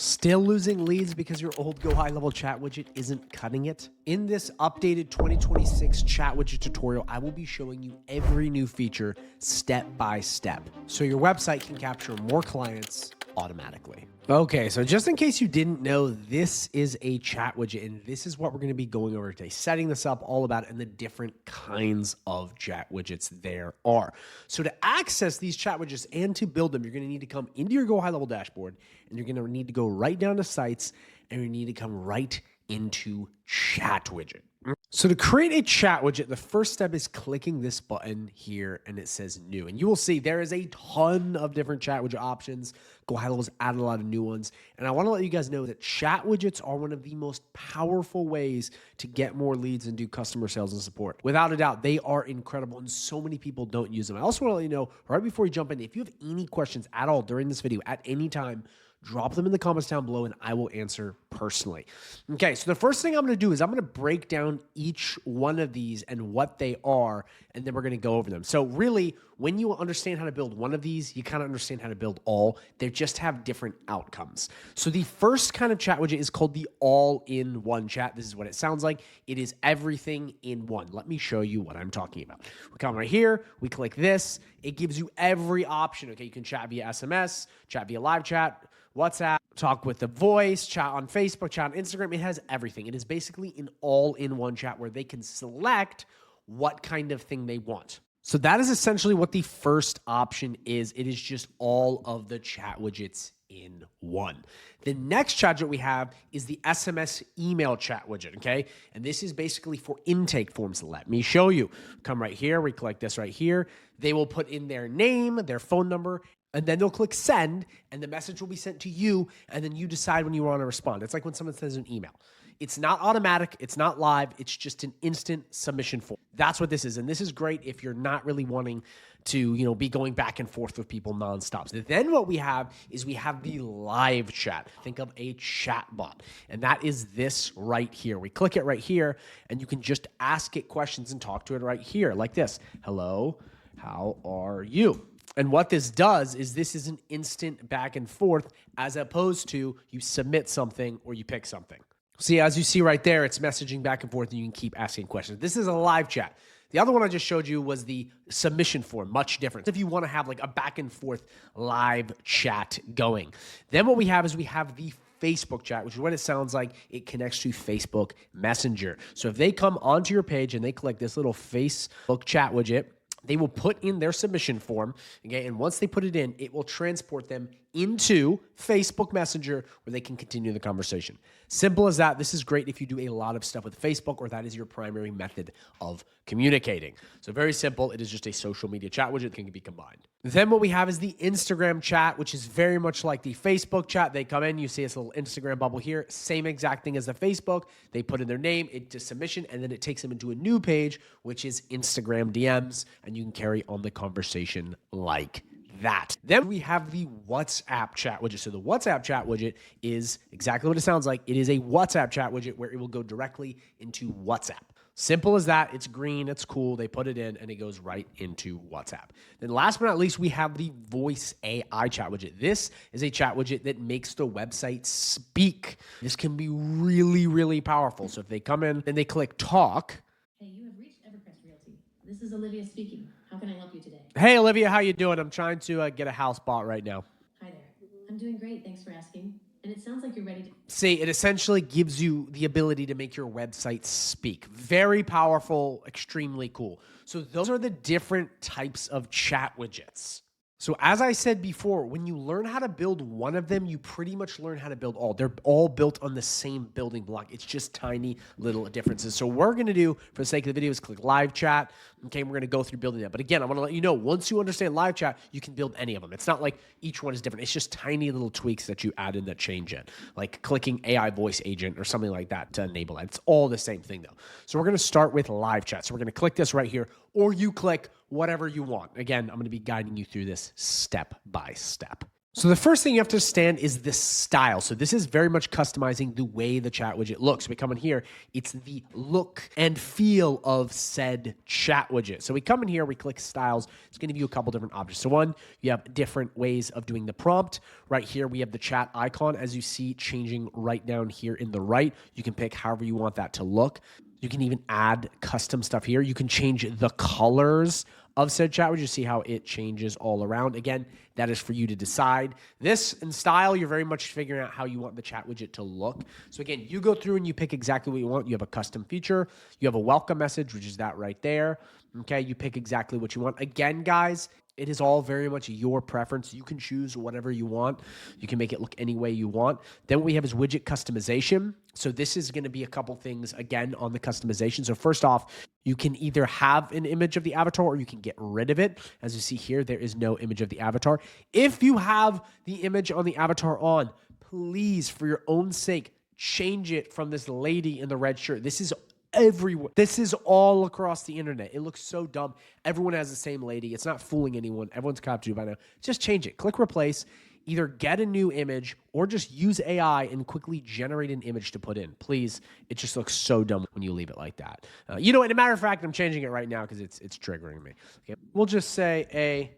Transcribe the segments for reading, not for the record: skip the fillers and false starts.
Still losing leads because your old GoHighLevel chat widget isn't cutting it? In this updated 2026 chat widget tutorial, I will be showing you every new feature step by step so your website can capture more clients automatically. Okay, so just in case you didn't know, this is a chat widget, and this is what we're going to be going over today, setting this up, all about it, and the different kinds of chat widgets there are. So to access these chat widgets and to build them, you're going to need to come into your GoHighLevel dashboard, and you're going to need to go right down to sites, and you need to come right into chat widget. So to create a chat widget, the first step is clicking this button here and it says new. And you will see there is a ton of different chat widget options. GoHighLevel's added a lot of new ones. And I want to let you guys know that chat widgets are one of the most powerful ways to get more leads and do customer sales and support. Without a doubt, they are incredible and so many people don't use them. I also want to let you know right before you jump in, if you have any questions at all during this video at any time, drop them in the comments down below and I will answer personally. Okay, so the first thing I'm going to do is I'm going to break down each one of these and what they are, and then we're going to go over them. So really, when you understand how to build one of these, you kind of understand how to build all. They just have different outcomes. So the first kind of chat widget is called the all-in-one chat. This is what it sounds like. It is everything in one. Let me show you what I'm talking about. We come right here, we click this. It gives you every option. Okay, you can chat via SMS, chat via live chat, WhatsApp, talk with the voice, chat on Facebook, chat on Instagram. It has everything. It is basically an all-in-one chat where they can select what kind of thing they want. So that is essentially what the first option is. It is just all of the chat widgets in one. The next chat widget we have is the SMS email chat widget, okay? And this is basically for intake forms. Let me show you. Come right here, we click this right here. They will put in their name, their phone number, and then they'll click send, and the message will be sent to you, and then you decide when you want to respond. It's like when someone sends an email. It's not automatic. It's not live. It's just an instant submission form. That's what this is, and this is great if you're not really wanting to, be going back and forth with people nonstop. So then what we have is we have the live chat. Think of a chat bot, and that is this right here. We click it right here, and you can just ask it questions and talk to it right here like this. Hello, how are you? And what this does is this is an instant back and forth as opposed to you submit something or you pick something. See, as you see right there, it's messaging back and forth and you can keep asking questions. This is a live chat. The other one I just showed you was the submission form, much different. If you want to have like a back and forth live chat going. Then what we have is we have the Facebook chat, which is what it sounds like. It connects to Facebook Messenger. So if they come onto your page and they click this little Facebook chat widget, they will put in their submission form, okay? And once they put it in, it will transport them into Facebook Messenger where they can continue the conversation. Simple as that. This is great if you do a lot of stuff with Facebook or that is your primary method of communicating. So very simple. It is just a social media chat widget that can be combined. Then what we have is the Instagram chat, which is very much like the Facebook chat. They come in, you see this little Instagram bubble here, same exact thing as the Facebook. They put in their name, into submission, and then it takes them into a new page, which is Instagram DMs, and you can carry on the conversation like that. Then we have the WhatsApp chat widget. So the WhatsApp chat widget is exactly what it sounds like. It is a WhatsApp chat widget where it will go directly into WhatsApp. Simple as that. It's green. It's cool. They put it in and it goes right into WhatsApp. Then last but not least, we have the Voice AI chat widget. This is a chat widget that makes the website speak. This can be really, really powerful. So if they come in and they click talk. Hey, you have reached Evercrest Realty. This is Olivia speaking. How can I help you today? Hey, Olivia, how you doing? I'm trying to get a house bought right now. Hi there. I'm doing great. Thanks for asking. And it sounds like you're ready to... See, it essentially gives you the ability to make your website speak. Very powerful, extremely cool. So those are the different types of chat widgets. So as I said before, when you learn how to build one of them, you pretty much learn how to build all. They're all built on the same building block. It's just tiny little differences. So what we're going to do for the sake of the video is click live chat. Okay, we're going to go through building that. But again, I want to let you know, once you understand live chat, you can build any of them. It's not like each one is different. It's just tiny little tweaks that you add in that change it. Like clicking AI voice agent or something like that to enable that. It's all the same thing though. So we're going to start with live chat. So we're going to click this right here, or you click whatever you want. Again, I'm going to be guiding you through this step by step. So the first thing you have to understand is the style. So this is very much customizing the way the chat widget looks. We come in here, it's the look and feel of said chat widget. So we come in here, we click styles. It's going to give you a couple different options. So one, you have different ways of doing the prompt. Right here, we have the chat icon, as you see, changing right down here in the right. You can pick however you want that to look. You can even add custom stuff here. You can change the colors of said chat widget. See how it changes all around. Again, that is for you to decide. This in style, you're very much figuring out how you want the chat widget to look. So again, you go through and you pick exactly what you want. You have a custom feature. You have a welcome message, which is that right there. Okay, you pick exactly what you want. Again, guys, it is all very much your preference. You can choose whatever you want. You can make it look any way you want. Then what we have is widget customization. So this is going to be a couple things, again, on the customization. So first off, you can either have an image of the avatar or you can get rid of it. As you see here, there is no image of the avatar. If you have the image on the avatar on, please, for your own sake, change it from this lady in the red shirt. This is everywhere. This is all across the internet. It looks so dumb. Everyone has the same lady. It's not fooling anyone. Everyone's caught to by now. Just change it. Click replace. Either get a new image or just use AI and quickly generate an image to put in. Please, it just looks so dumb when you leave it like that. You know, and a matter of fact, I'm changing it right now because it's triggering me. Okay, we'll just say a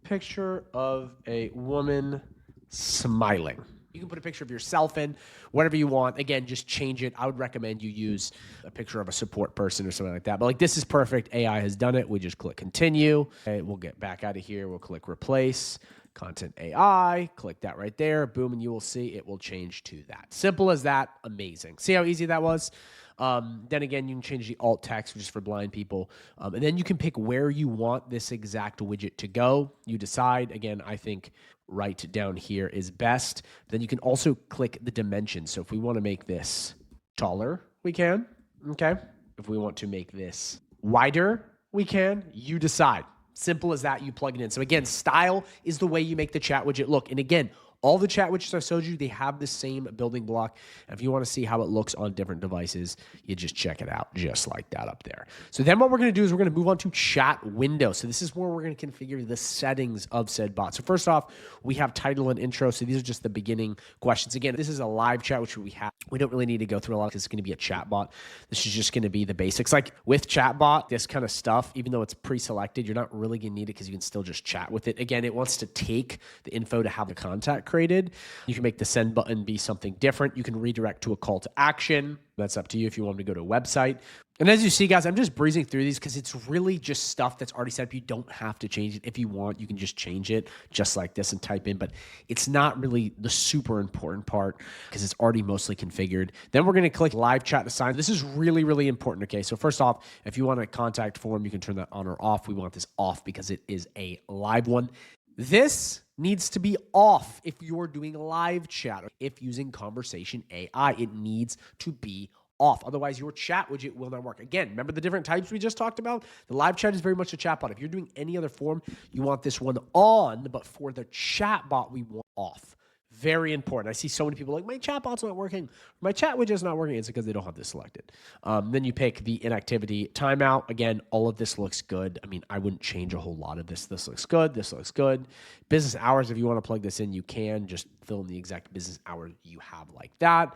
picture of a woman smiling. You can put a picture of yourself in, whatever you want. Again, just change it. I would recommend you use a picture of a support person or something like that. But like, this is perfect. AI has done it. We just click continue. Okay, we'll get back out of here. We'll click replace. Content AI, click that right there, boom, and you will see it will change to that. Simple as that, amazing. See how easy that was? Then again, you can change the alt text, which is for blind people. And then you can pick where you want this exact widget to go. You decide. Again, I think right down here is best. Then you can also click the dimensions. So if we want to make this taller, we can, okay? If we want to make this wider, we can. You decide. Simple as that, you plug it in. So again, style is the way you make the chat widget look. And again, all the chat widgets I showed you, they have the same building block. And if you want to see how it looks on different devices, you just check it out just like that up there. So then what we're going to do is we're going to move on to chat window. So this is where we're going to configure the settings of said bot. So first off, we have title and intro. So these are just the beginning questions. Again, this is a live chat, which we have. We don't really need to go through a lot because it's going to be a chat bot. This is just going to be the basics. Like with chat bot, this kind of stuff, even though it's pre-selected, you're not really going to need it because you can still just chat with it. Again, it wants to take the info to have the contact created. You can make the send button be something different. You can redirect to a call to action. That's up to you if you want to go to a website. And as you see, guys, I'm just breezing through these because it's really just stuff that's already set up. You don't have to change it. If you want, you can just change it just like this and type in, but it's not really the super important part because it's already mostly configured. Then we're going to click live chat to sign. This is really, really important. Okay. So first off, if you want a contact form, you can turn that on or off. We want this off because it is a live one. This needs to be off if you're doing a live chat. If using conversation AI, it needs to be off. Otherwise, your chat widget will not work. Again, remember the different types we just talked about? The live chat is very much a chatbot. If you're doing any other form, you want this one on, but for the chatbot, we want off. Very important. I see so many people like, my chatbot's not working. My chat widget's not working. It's because they don't have this selected. Then you pick the inactivity timeout. Again, all of this looks good. I mean, I wouldn't change a whole lot of this. This looks good. This looks good. Business hours, if you want to plug this in, you can. Just fill in the exact business hour you have like that.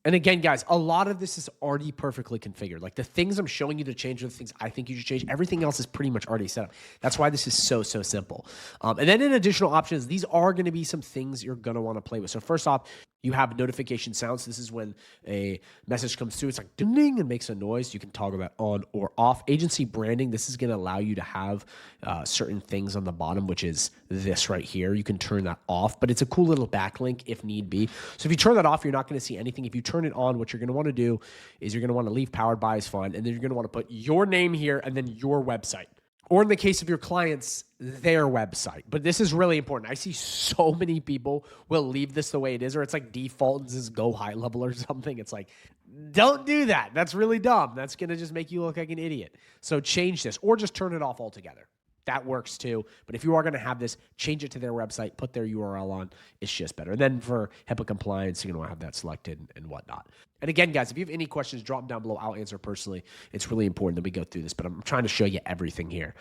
And again, guys, a lot of this is already perfectly configured. Like the things I'm showing you to change are the things I think you should change. Everything else is pretty much already set up. That's why this is so simple. And then in additional options, these are going to be some things you're going to want to play with. So first off, you have notification sounds. This is when a message comes through. It's like ding ding and makes a noise. You can toggle that on or off. Agency branding. This is going to allow you to have certain things on the bottom, which is this right here. You can turn that off, but it's a cool little backlink if need be. So if you turn that off, you're not going to see anything. If you turn it on, what you're going to want to do is you're going to want to leave powered by is fine. And then you're going to want to put your name here and then your website. Or in the case of your clients, their website. But this is really important. I see so many people will leave this the way it is, or it's like default and this is GoHighLevel or something. It's like, don't do that. That's really dumb. That's going to just make you look like an idiot. So change this or just turn it off altogether. that works too. But if you are going to have this, change it to their website, put their URL on. It's just better. And then for HIPAA compliance, you're going to have that selected and whatnot. And again, guys, if you have any questions, drop them down below. I'll answer personally. It's really important that we go through this, but I'm trying to show you everything here.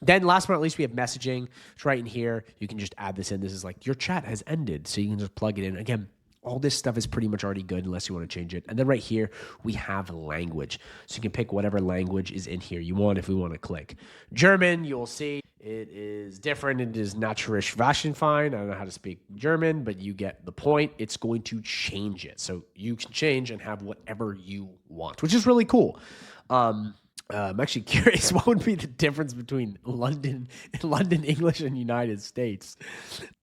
Then last but not least, we have messaging. It's right in here. You can just add this in. This is like your chat has ended, so you can just plug it in. Again, all this stuff is pretty much already good unless you want to change it. And then right here, we have language. So you can pick whatever language is in here you want if we want to click. German, you'll see it is different. It is natürlich Wahrscheinlich. I don't know how to speak German, but you get the point. It's going to change it. So you can change and have whatever you want, which is really cool. I'm actually curious what would be the difference between London English and United States.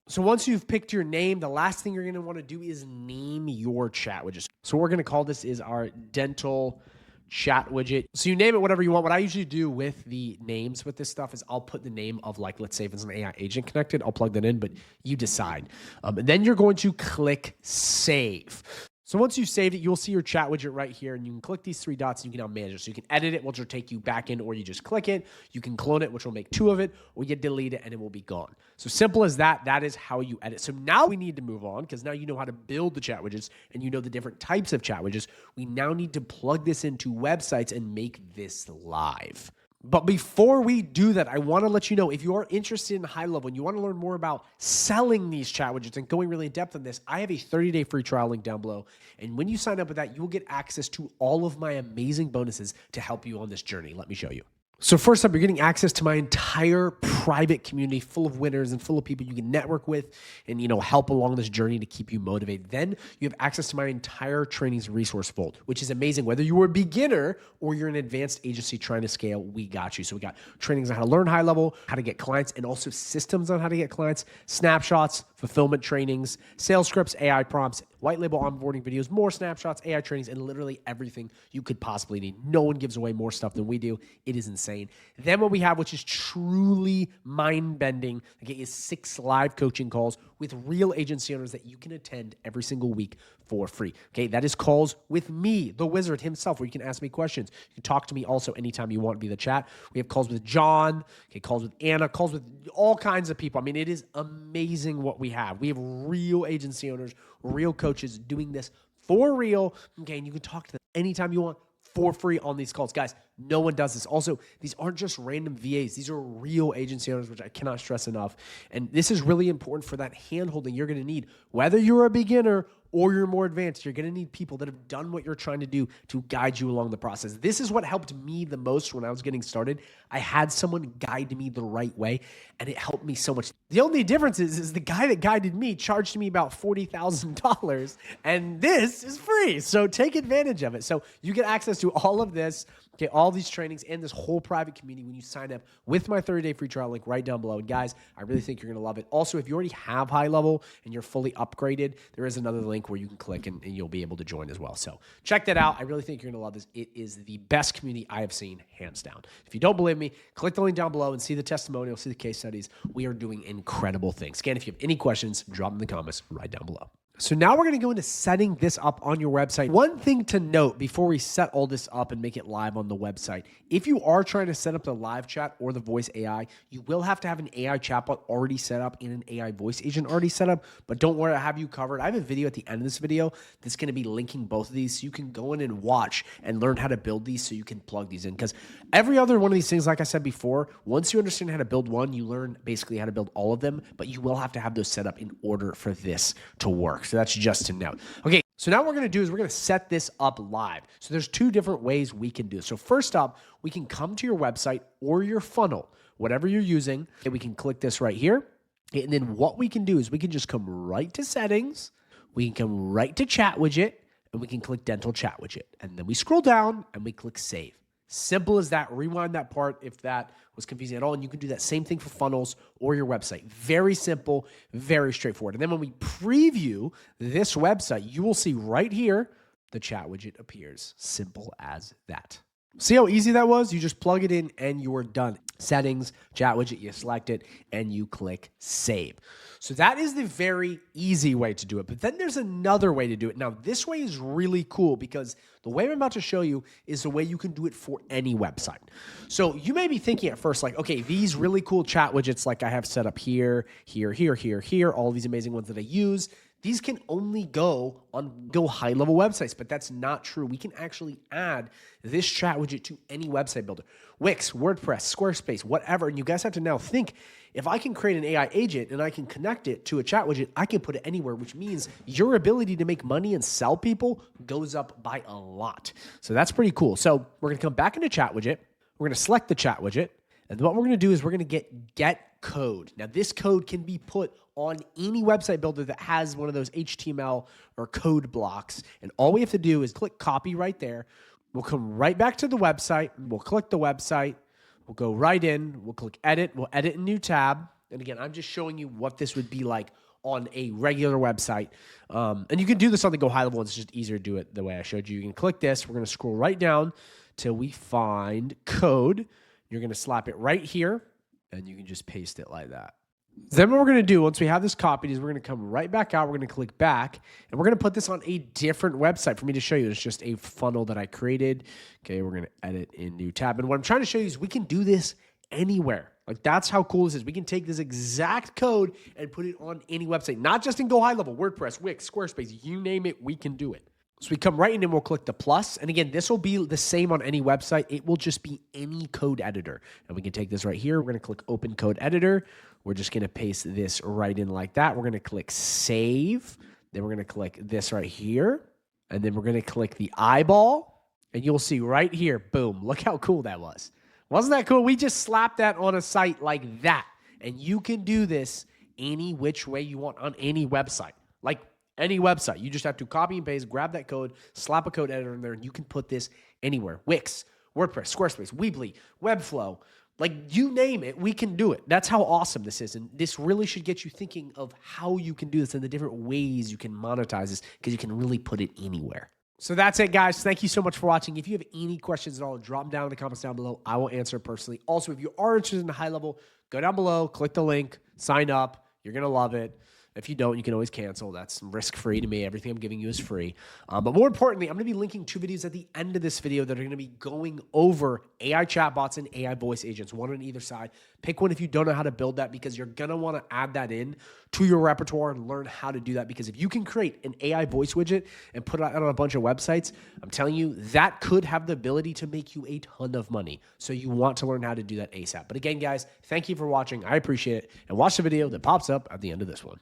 So once you've picked your name, the last thing you're going to want to do is name your chat widget. So what we're going to call this is our dental chat widget. So you name it whatever you want. What I usually do with the names with this stuff is I'll put the name of, like, let's say if it's an AI agent connected, I'll plug that in, but you decide. And then you're going to click save. So once you've saved it, you'll see your chat widget right here, and you can click these three dots and you can now manage it. So you can edit it, which will take you back in, or you just click it. You can clone it, which will make 2 of it, or you delete it and it will be gone. So simple as that. That is how you edit. So now we need to move on, because now you know how to build the chat widgets and you know the different types of chat widgets. We now need to plug this into websites and make this live. But before we do that, I want to let you know, if you are interested in high level and you want to learn more about selling these chat widgets and going really in depth on this, I have a 30-day free trial link down below. And when you sign up with that, you will get access to all of my amazing bonuses to help you on this journey. Let me show you. So first up, you're getting access to my entire private community full of winners and full of people you can network with and, help along this journey to keep you motivated. Then you have access to my entire trainings resource vault, which is amazing. Whether you're a beginner or you're an advanced agency trying to scale, we got you. So we got trainings on how to learn high level, how to get clients, and also systems on how to get clients, snapshots, fulfillment trainings, sales scripts, AI prompts, white label onboarding videos, more snapshots, AI trainings, and literally everything you could possibly need. No one gives away more stuff than we do. It is insane. Then what we have, which is truly mind-bending, okay, is 6 live coaching calls with real agency owners that you can attend every single week for free. Okay, that is calls with me, the wizard himself, where you can ask me questions. You can talk to me also anytime you want via the chat. We have calls with John, okay, calls with Anna, calls with all kinds of people. I mean, it is amazing what we have. We have real agency owners, real coaches doing this for real, okay, and you can talk to them anytime you want for free on these calls. Guys, no one does this. Also, these aren't just random VAs. These are real agency owners, which I cannot stress enough. And this is really important for that hand-holding you're going to need. Whether you're a beginner or you're more advanced, you're going to need people that have done what you're trying to do to guide you along the process. This is what helped me the most when I was getting started. I had someone guide me the right way, and it helped me so much. The only difference is the guy that guided me charged me about $40,000, and this is free. So take advantage of it. So you get access to all of this, okay, all these trainings and this whole private community when you sign up with my 30-day free trial link right down below. And guys, I really think you're going to love it. Also, if you already have high level and you're fully upgraded, there is another link where you can click and you'll be able to join as well. So check that out. I really think you're going to love this. It is the best community I have seen, hands down. If you don't believe me, click the link down below and see the testimonial, see the case studies. We are doing incredible things. Again, if you have any questions, drop them in the comments right down below. So now we're going to go into setting this up on your website. One thing to note before we set all this up and make it live on the website, if you are trying to set up the live chat or the voice AI, you will have to have an AI chatbot already set up and an AI voice agent already set up, but don't worry, I have you covered. I have a video at the end of this video that's going to be linking both of these so you can go in and watch and learn how to build these so you can plug these in, because every other one of these things, like I said before, once you understand how to build one, you learn basically how to build all of them, but you will have to have those set up in order for this to work. So that's just to note. Okay, so now what we're going to do is we're going to set this up live. So there's 2 different ways we can do it. So first up, we can come to your website or your funnel, whatever you're using, and we can click this right here. And then what we can do is we can just come right to settings, we can come right to chat widget, and we can click dental chat widget. And then we scroll down and we click save. Simple as that. Rewind that part if that was confusing at all. And you can do that same thing for funnels or your website. Very simple, very straightforward. And then when we preview this website, you will see right here, the chat widget appears. Simple as that. See how easy that was? You just plug it in and you're done. Settings, chat widget, you select it and you click save. So that is the very easy way to do it. But then there's another way to do it. Now, this way is really cool because the way I'm about to show you is the way you can do it for any website. So you may be thinking at first like, okay, these really cool chat widgets like I have set up here, all these amazing ones that I use, these can only go on GoHighLevel websites, but that's not true. We can actually add this chat widget to any website builder. Wix, WordPress, Squarespace, whatever. And you guys have to now think, if I can create an AI agent and I can connect it to a chat widget, I can put it anywhere, which means your ability to make money and sell people goes up by a lot. So that's pretty cool. So we're going to come back into chat widget. We're going to select the chat widget. And what we're going to do is we're going to get code. Now, this code can be put on any website builder that has one of those HTML or code blocks. And all we have to do is click copy right there. We'll come right back to the website. We'll click the website. We'll go right in. We'll click edit. We'll edit a new tab. And again, I'm just showing you what this would be like on a regular website. And you can do this on the GoHighLevel. It's just easier to do it the way I showed you. You can click this. We're going to scroll right down till we find code. You're going to slap it right here, and you can just paste it like that. Then what we're going to do, once we have this copied, is we're going to come right back out. We're going to click back, and we're going to put this on a different website for me to show you. It's just a funnel that I created. Okay, we're going to edit in new tab. And what I'm trying to show you is we can do this anywhere. Like, that's how cool this is. We can take this exact code and put it on any website, not just in GoHighLevel, WordPress, Wix, Squarespace, you name it, we can do it. So we come right in and we'll click the plus. And again, this will be the same on any website. It will just be any code editor. And we can take this right here. We're going to click open code editor. We're just going to paste this right in like that. We're going to click save. Then we're going to click this right here. And then we're going to click the eyeball. And you'll see right here, boom, look how cool that was. Wasn't that cool? We just slapped that on a site like that. And you can do this any which way you want on any website. Like any website. You just have to copy and paste, grab that code, slap a code editor in there, and you can put this anywhere. Wix, WordPress, Squarespace, Weebly, Webflow, like you name it, we can do it. That's how awesome this is. And this really should get you thinking of how you can do this and the different ways you can monetize this because you can really put it anywhere. So that's it, guys. Thank you so much for watching. If you have any questions at all, drop them down in the comments down below. I will answer personally. Also, if you are interested in the high level, go down below, click the link, sign up. You're going to love it. If you don't, you can always cancel. That's risk-free to me. Everything I'm giving you is free. But more importantly, I'm going to be linking 2 videos at the end of this video that are going to be going over AI chatbots and AI voice agents, one on either side. Pick one if you don't know how to build that because you're going to want to add that in to your repertoire and learn how to do that because if you can create an AI voice widget and put it out on a bunch of websites, I'm telling you, that could have the ability to make you a ton of money. So you want to learn how to do that ASAP. But again, guys, thank you for watching. I appreciate it. And watch the video that pops up at the end of this one.